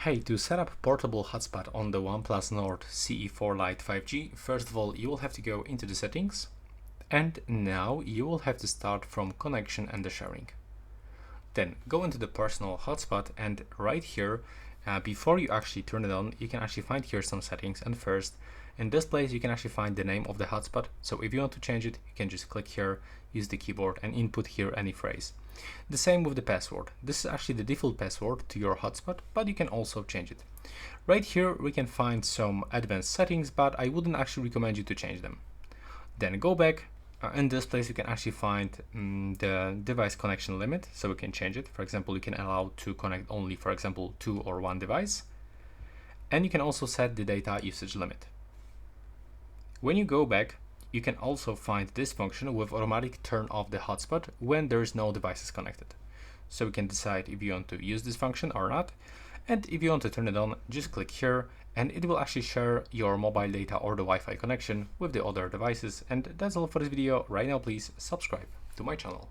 Hey, to set up Portable Hotspot on the OnePlus Nord CE4 Lite 5G, first of all, you will have to go into the settings, and now you will have to start from connection and the sharing. Then go into the personal hotspot, and right here, before you actually turn it on, you can actually find here some settings. And first, in this place, you can actually find the name of the hotspot. So if you want to change it, you can just click here, use the keyboard, and input here any phrase. The same with the password. This is actually the default password to your hotspot, but you can also change it. Right here, we can find some advanced settings, but I wouldn't actually recommend you to change them. Then go back. In this place, you can actually find the device connection limit, so we can change it. For example, you can allow to connect only, for example, 2 or 1 device. And you can also set the data usage limit. When you go back, you can also find this function with automatic turn off the hotspot when there is no devices connected. So we can decide if you want to use this function or not. And if you want to turn it on, just click here and it will actually share your mobile data or the Wi-Fi connection with the other devices. And that's all for this video. Right now, please subscribe to my channel.